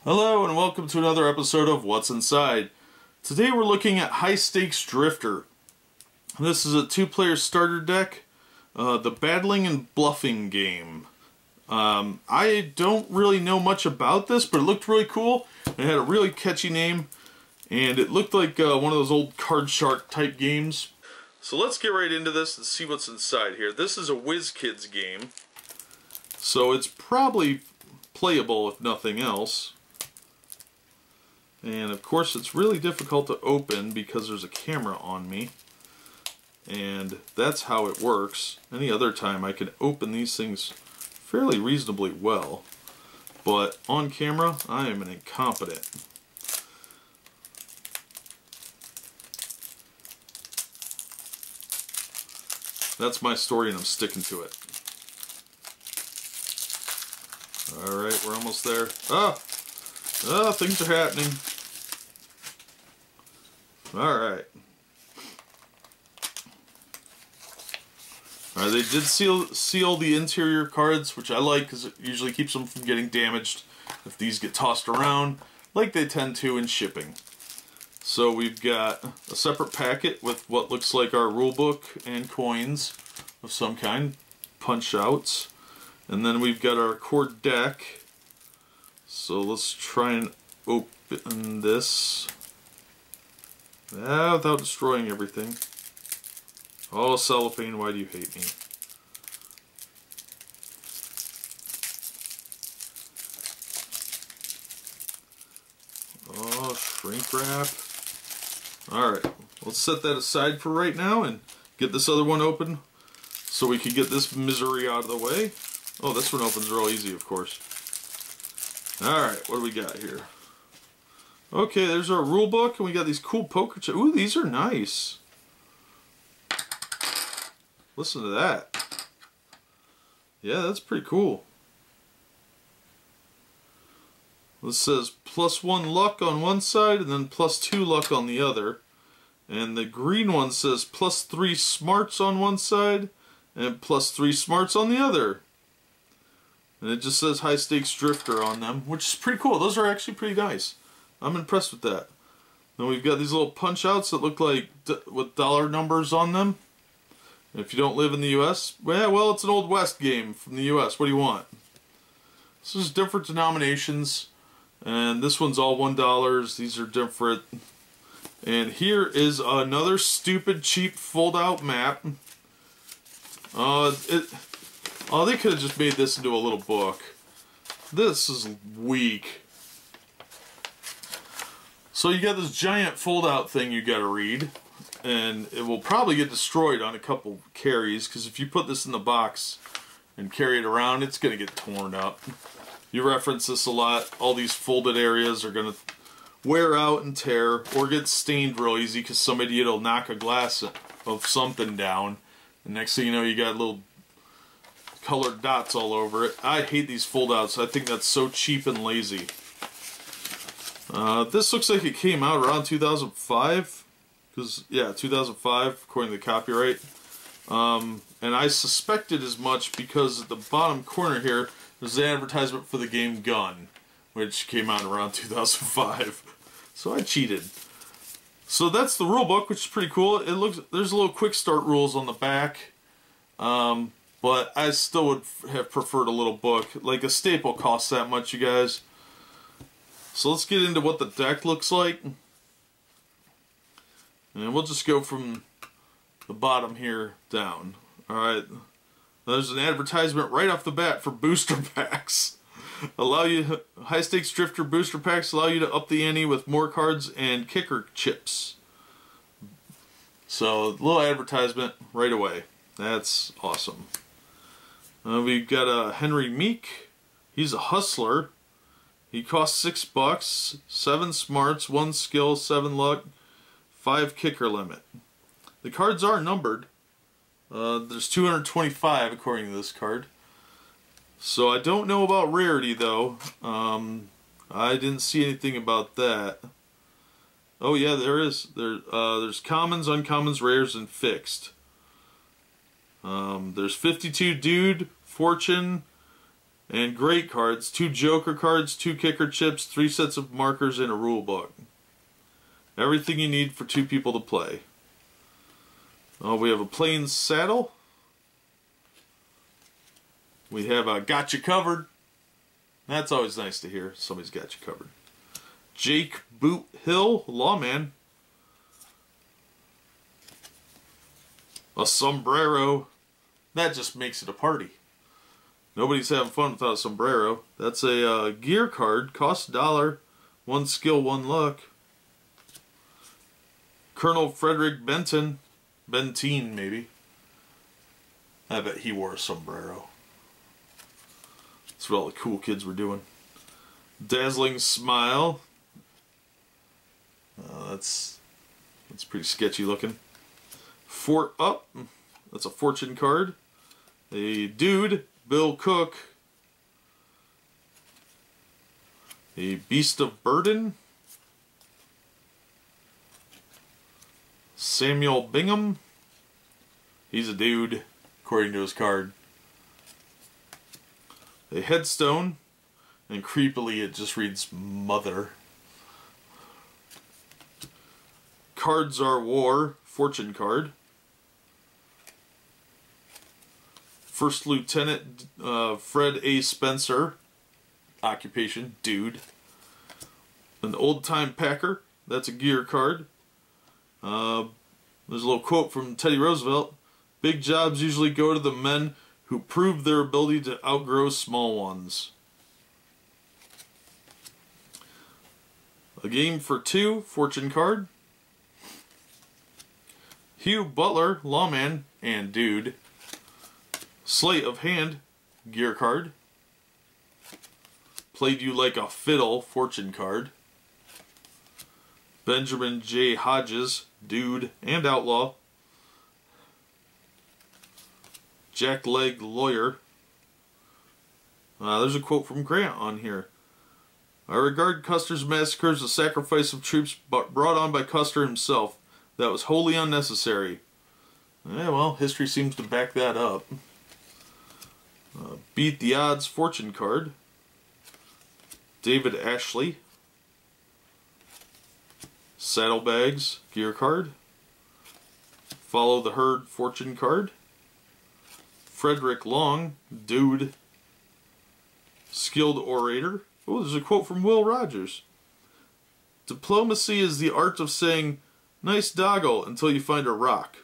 Hello and welcome to another episode of What's Inside. Today we're looking at High Stakes Drifter. This is a two-player starter deck, the battling and bluffing game. I don't really know much about this, but it looked really cool. It had a really catchy name, and it looked like one of those old Card Shark type games. So let's get right into this and see what's inside here. This is a WizKids game, so it's probably playable if nothing else. And of course it's really difficult to open because there's a camera on me, and that's how it works. Any other time I can open these things fairly reasonably well, but on camera I am an incompetent. That's my story and I'm sticking to it. Alright, we're almost there. Things are happening. Alright. Alright, they did seal the interior cards, which I like because it usually keeps them from getting damaged if these get tossed around, like they tend to in shipping. So we've got a separate packet with what looks like our rulebook and coins of some kind, punch outs. And then we've got our core deck. So let's try and open this without destroying everything. Oh, cellophane, why do you hate me? Oh, shrink wrap. Alright, let's set that aside for right now and get this other one open so we can get this misery out of the way. Oh, this one opens real easy, of course. Alright, what do we got here? Okay, there's our rule book, and we got these cool poker chips. Ooh, these are nice. Listen to that. Yeah, that's pretty cool. This says +1 luck on one side, and then +2 luck on the other. And the green one says +3 smarts on one side, and +3 smarts on the other. And it just says High Stakes Drifter on them, which is pretty cool. Those are actually pretty nice. I'm impressed with that. Then we've got these little punch outs that look like with dollar numbers on them. And if you don't live in the US, well, it's an Old West game from the US. What do you want? This is different denominations, and this one's all $1. These are different. And here is another stupid, cheap fold-out map. Oh, they could have just made this into a little book. This is weak. So you got this giant fold-out thing you gotta read, and it will probably get destroyed on a couple carries, because if you put this in the box and carry it around, it's gonna get torn up. You reference this a lot. All these folded areas are gonna wear out and tear, or get stained real easy because somebody will knock a glass of something down, and next thing you know you got little colored dots all over it. I hate these fold-outs. I think that's so cheap and lazy. This looks like it came out around 2005. Because, yeah, 2005, according to the copyright. And I suspected as much because at the bottom corner here, there's the advertisement for the game Gun, which came out around 2005. So I cheated. So that's the rule book, which is pretty cool. There's a little quick start rules on the back. But I still would have preferred a little book. Like a staple costs that much, you guys. So let's get into what the deck looks like. And we'll just go from the bottom here down. Alright. There's an advertisement right off the bat for booster packs. High Stakes Drifter booster packs allow you to up the ante with more cards and kicker chips. So, a little advertisement right away. That's awesome. We've got a Henry Meek. He's a hustler. He costs $6, 7 smarts, 1 skill, 7 luck, 5 kicker limit. The cards are numbered. There's 225 according to this card. So I don't know about rarity though. I didn't see anything about that. Oh yeah, there is. There's commons, uncommons, rares, and fixed. There's 52 Dude, Fortune, And great cards. 2 Joker cards, 2 kicker chips, 3 sets of markers, and a rule book. Everything you need for 2 people to play. Oh, we have a plain saddle. We have a got you covered. That's always nice to hear. Somebody's got you covered. Jake Boot Hill, Lawman. A sombrero. That just makes it a party. Nobody's having fun without a sombrero. That's a gear card. Costs $1. 1 skill, 1 luck. Colonel Frederick Benton. Benteen, maybe. I bet he wore a sombrero. That's what all the cool kids were doing. Dazzling Smile. That's pretty sketchy looking. Fort Up. That's a fortune card. A dude, Bill Cook. A Beast of Burden. Samuel Bingham. He's a dude, according to his card. A headstone. And creepily it just reads Mother. Cards Are War. Fortune card. First Lieutenant Fred A. Spencer. Occupation, dude. An Old Time Packer. That's a gear card. There's a little quote from Teddy Roosevelt. Big jobs usually go to the men who prove their ability to outgrow small ones. A Game for 2, fortune card. Hugh Butler, Lawman, and dude. Sleight of Hand, gear card. Played You Like a Fiddle, fortune card. Benjamin J. Hodges, dude and outlaw. Jackleg Lawyer. There's a quote from Grant on here. I regard Custer's massacre as a sacrifice of troops brought on by Custer himself. That was wholly unnecessary. Yeah, well, history seems to back that up. Beat the Odds fortune card. David Ashley. Saddlebags gear card. Follow the Herd fortune card. Frederick Long, dude. Skilled orator. Oh, there's a quote from Will Rogers. Diplomacy is the art of saying, nice doggle, until you find a rock.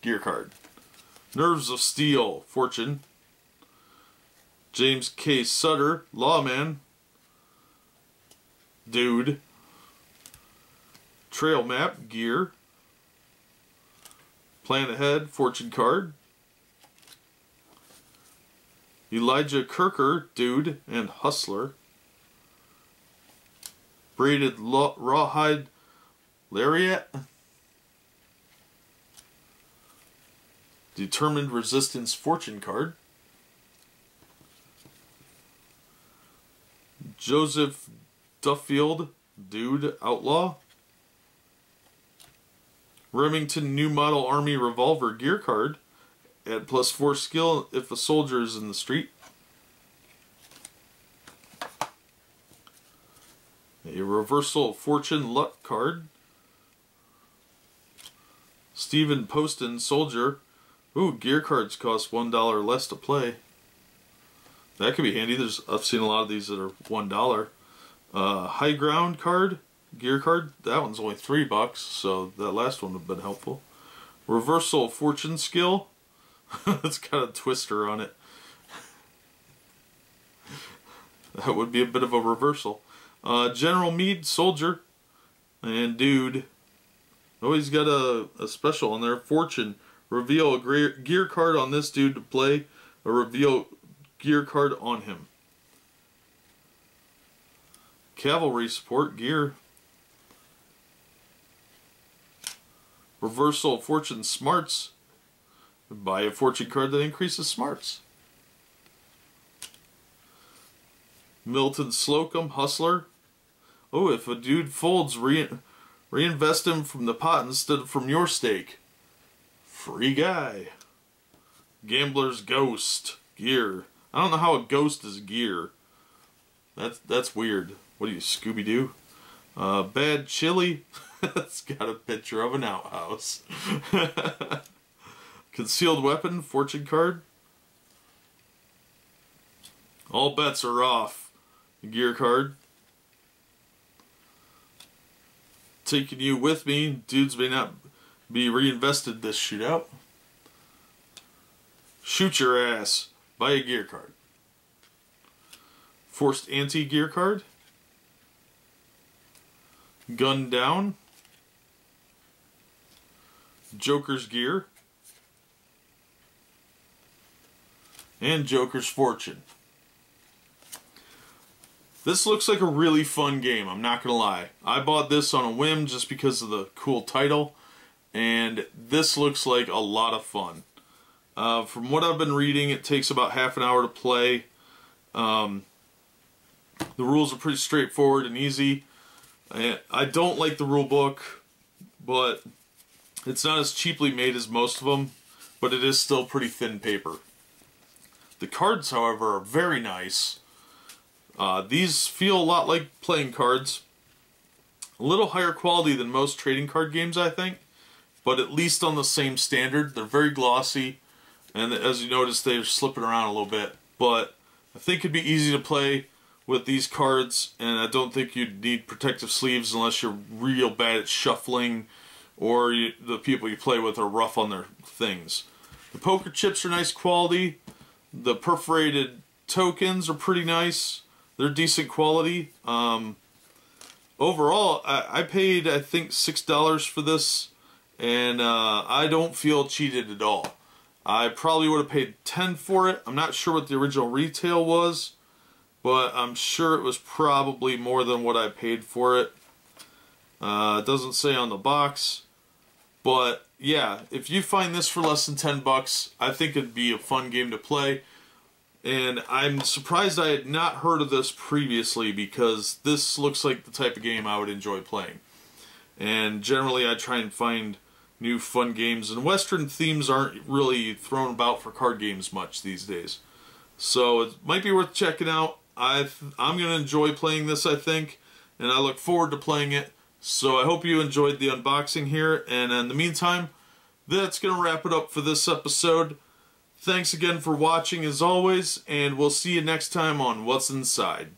Gear card. Nerves of Steel, fortune. James K. Sutter, lawman. Dude. Trail map, gear. Plan ahead, fortune card. Elijah Kirker, dude and hustler. Braided rawhide lariat. Determined resistance fortune card. Joseph Duffield, dude outlaw. Remington New Model Army Revolver gear card. Add +4 skill if a soldier is in the street. A Reversal of Fortune Luck card. Stephen Poston, soldier. Ooh, gear cards cost $1 less to play. That could be handy. I've seen a lot of these that are $1. High Ground card, gear card. That one's only $3, so that last one would have been helpful. Reversal of Fortune skill. It's got a twister on it. That would be a bit of a reversal. General Meade, soldier, and dude. Oh, he's got a special on there. Fortune. Reveal a gear card on this dude to play. Or reveal gear card on him. Cavalry support, gear. Reversal of Fortune smarts. Buy a fortune card that increases smarts. Milton Slocum, hustler. Oh, if a dude folds, reinvest him from the pot instead of from your stake. Free guy. Gambler's Ghost, gear. I don't know how a ghost is gear. That's weird. What are you, Scooby-Doo? Bad chili. It's got a picture of an outhouse. Concealed weapon, fortune card. All bets are off. Gear card. Taking you with me. Dudes may not be reinvested this shootout. Shoot your ass. Buy a gear card. Forced anti-gear card. Gun down. Joker's gear. And Joker's fortune. This looks like a really fun game, I'm not gonna lie. I bought this on a whim just because of the cool title, and this looks like a lot of fun. From what I've been reading, it takes about half an hour to play. The rules are pretty straightforward and easy. I don't like the rule book, but it's not as cheaply made as most of them, but it is still pretty thin paper. The cards, however, are very nice. These feel a lot like playing cards. A little higher quality than most trading card games, I think, but at least on the same standard. They're very glossy, and as you notice, they're slipping around a little bit, but I think it'd be easy to play with these cards, and I don't think you'd need protective sleeves unless you're real bad at shuffling or the people you play with are rough on their things. The poker chips are nice quality. The perforated tokens are pretty nice. They're decent quality. Overall, I paid, I think, $6 for this, and I don't feel cheated at all. I probably would have paid $10 for it. I'm not sure what the original retail was, but I'm sure it was probably more than what I paid for it. It doesn't say on the box, but yeah, if you find this for less than $10, I think it'd be a fun game to play. And I'm surprised I had not heard of this previously, because this looks like the type of game I would enjoy playing. And generally I try and find new fun games, and Western themes aren't really thrown about for card games much these days. So it might be worth checking out. I'm going to enjoy playing this, I think, and I look forward to playing it. So I hope you enjoyed the unboxing here, and in the meantime, that's going to wrap it up for this episode. Thanks again for watching as always, and we'll see you next time on What's Inside.